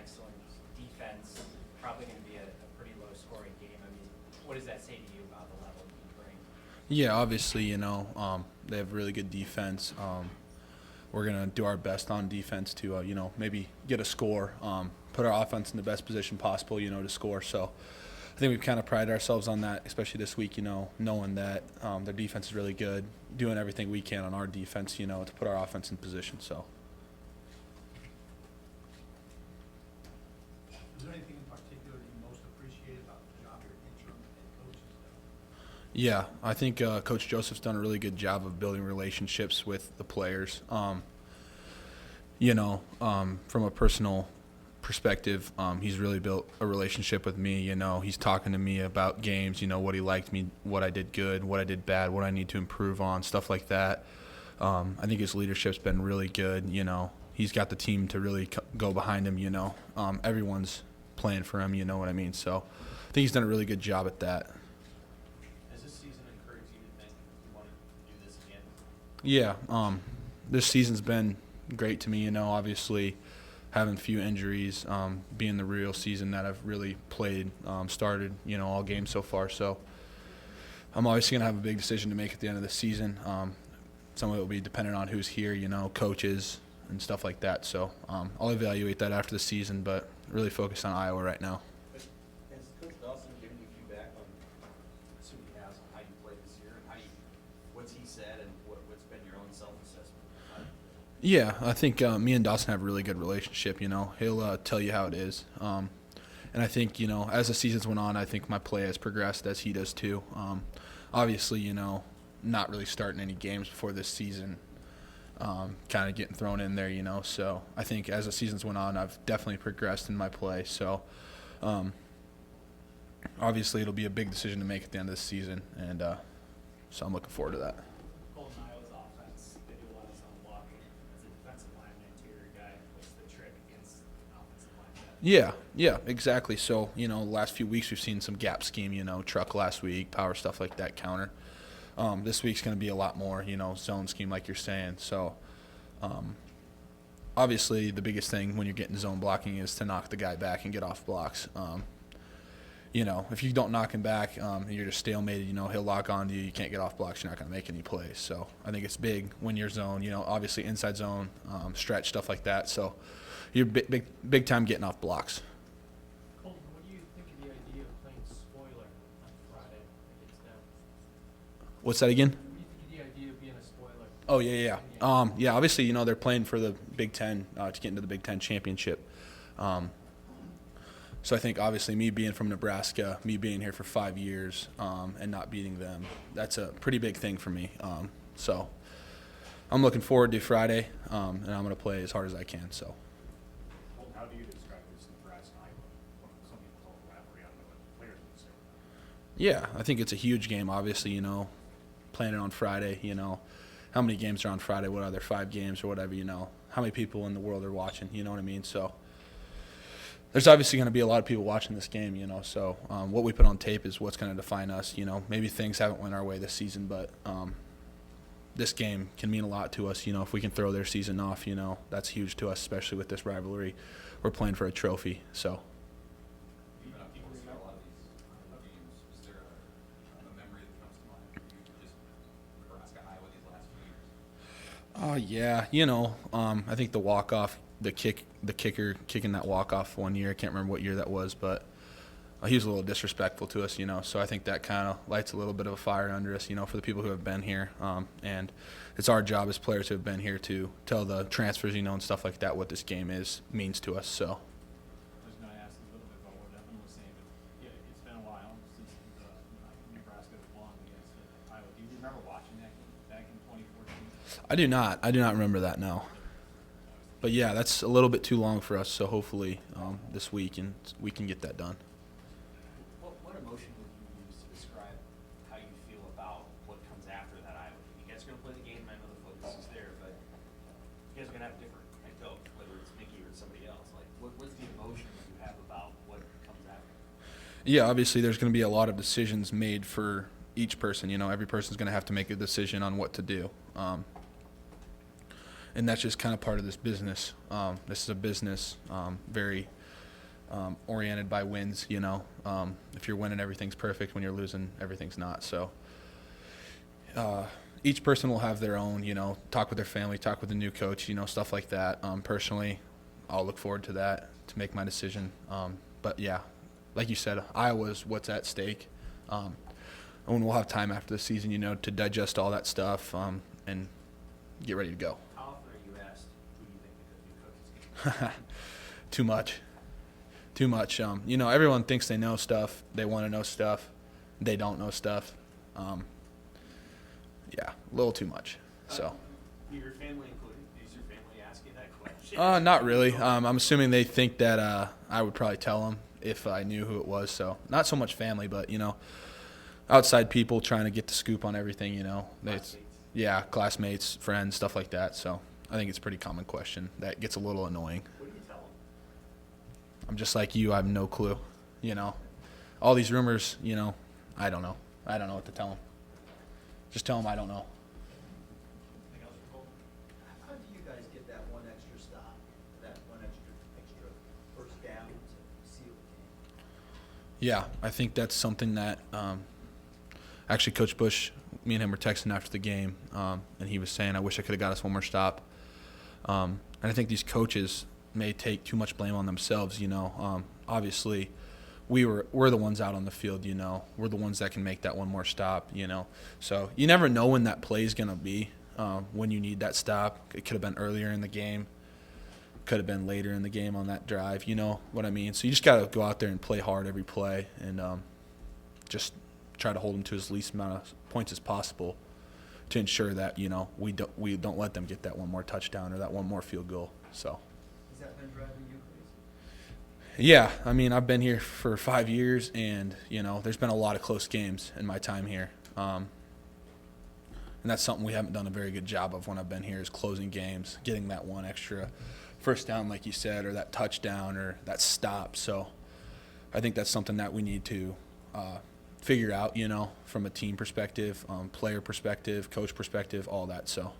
excellent defense, probably going to be a pretty low-scoring game. I mean, what does that say to you about the level you bring? Yeah, obviously, they have really good defense. We're going to do our best on defense to, maybe get a score, put our offense in the best position possible, to score. So I think we've kind of prided ourselves on that, especially this week, knowing that their defense is really good, doing everything we can on our defense, to put our offense in position. So. Is there anything in particular you most appreciate about the job your interim head coach has done? Yeah, I think Coach Joseph's done a really good job of building relationships with the players. From a personal perspective, he's really built a relationship with me. He's talking to me about games, what he liked me, what I did good, what I did bad, what I need to improve on, stuff like that. I think his leadership's been really good. He's got the team to really go behind him. Everyone's playing for him. You know what I mean? So I think he's done a really good job at that. Has this season encouraged you to think you want to do this again? Yeah, this season's been great to me. Obviously having a few injuries, being the real season that I've really played, started, all games so far. So I'm obviously going to have a big decision to make at the end of the season. Some of it will be dependent on who's here, coaches and stuff like that. So I'll evaluate that after the season, but really focus on Iowa right now. Has Coach Dawson given you feedback on, I assume he has, on how you played this year, and what's he said, and what's been your own self-assessment? Yeah, I think me and Dawson have a really good relationship. He'll tell you how it is. And I think, as the seasons went on, I think my play has progressed as he does too. Obviously, not really starting any games before this season, kind of getting thrown in there, So I think as the seasons went on, I've definitely progressed in my play. So obviously it'll be a big decision to make at the end of the season, and so I'm looking forward to that. Colton, Iowa's offense, they do a lot of zone blocking. As a defensive lineman, interior guy, what's the trick against an offensive line? Yeah, exactly. So, the last few weeks we've seen some gap scheme, truck last week, power stuff like that, counter. This week's going to be a lot more, zone scheme like you're saying. So, obviously the biggest thing when you're getting zone blocking is to knock the guy back and get off blocks. If you don't knock him back and you're just stalemated, he'll lock onto you. You can't get off blocks. You're not going to make any plays. So I think it's big when you're zone, obviously inside zone, stretch, stuff like that. So you're big time getting off blocks. Colton, what do you think of the idea of playing spoiler on Friday against them? What's that again? What do you think of the idea of being a spoiler? Oh, yeah. Yeah, obviously, they're playing for the Big Ten to get into the Big Ten championship. So I think, obviously, me being from Nebraska, me being here for 5 years and not beating them, that's a pretty big thing for me. So I'm looking forward to Friday, and I'm going to play as hard as I can. So. How do you describe this Nebraska-Iowa? Some people call it rivalry. I don't know what players would say. Yeah, I think it's a huge game, obviously, playing it on Friday, how many games are on Friday, what are there, 5 games or whatever, how many people in the world are watching, you know what I mean? So there's obviously going to be a lot of people watching this game, so what we put on tape is what's going to define us, maybe things haven't went our way this season, but this game can mean a lot to us, if we can throw their season off, that's huge to us, especially with this rivalry. We're playing for a trophy, so. Yeah, I think the walk-off, the kicker kicking that walk-off one year, I can't remember what year that was, but he was a little disrespectful to us, so I think that kind of lights a little bit of a fire under us, for the people who have been here, and it's our job as players who have been here to tell the transfers, and stuff like that, what this game means to us, so. I was going to ask a little bit about what Evan was saying, but yeah, it's been a while since Nebraska won against Iowa. Do you remember watching that game back in 2014? I do not remember that, no. But yeah, that's a little bit too long for us, so hopefully this week and we can get that done. What emotion would you use to describe how you feel about what comes after that Iowa game? You guys are going to play the game, and I know the focus is there, but you guys are going to have a different head coach, whether it's Mickey or somebody else. Like, what's the emotion that you have about what comes after? Yeah, obviously there's going to be a lot of decisions made for each person. Every person's going to have to make a decision on what to do. And that's just kind of part of this business. This is a business, very oriented by wins. If you're winning, everything's perfect. When you're losing, everything's not. So each person will have their own, talk with their family, talk with the new coach, stuff like that. Personally, I'll look forward to that to make my decision. But yeah, like you said, Iowa's what's at stake. And we'll have time after the season, to digest all that stuff and get ready to go. How often are you asked who do you think the new coach is going to be? Too much. Everyone thinks they know stuff. They want to know stuff. They don't know stuff. Yeah, a little too much. So. Your family included? Is your family asking that question? Not really. I'm assuming they think that I would probably tell them if I knew who it was. So not so much family, but outside people trying to get the scoop on everything. Classmates. Yeah, classmates, friends, stuff like that. So I think it's a pretty common question that gets a little annoying. What do you tell them? I'm just like you. I have no clue. All these rumors. I don't know. I don't know what to tell them. Just tell them I don't know. Anything else for Colton? How do you guys get that one extra stop, that one extra first down to seal the game? Yeah, I think that's something that actually Coach Bush, me and him were texting after the game, and he was saying, I wish I could have got us one more stop. And I think these coaches may take too much blame on themselves, Obviously, we're the ones out on the field, We're the ones that can make that one more stop, So you never know when that play is going to be, when you need that stop. It could have been earlier in the game. Could have been later in the game on that drive, you know what I mean? So you just got to go out there and play hard every play and just try to hold them to as least amount of points as possible to ensure that, we don't let them get that one more touchdown or that one more field goal. So. Has that been driving you crazy? Yeah, I mean, I've been here for 5 years, and, there's been a lot of close games in my time here. And that's something we haven't done a very good job of when I've been here is closing games, getting that one extra first down, like you said, or that touchdown or that stop. So I think that's something that we need to figure out, from a team perspective, player perspective, coach perspective, all that. So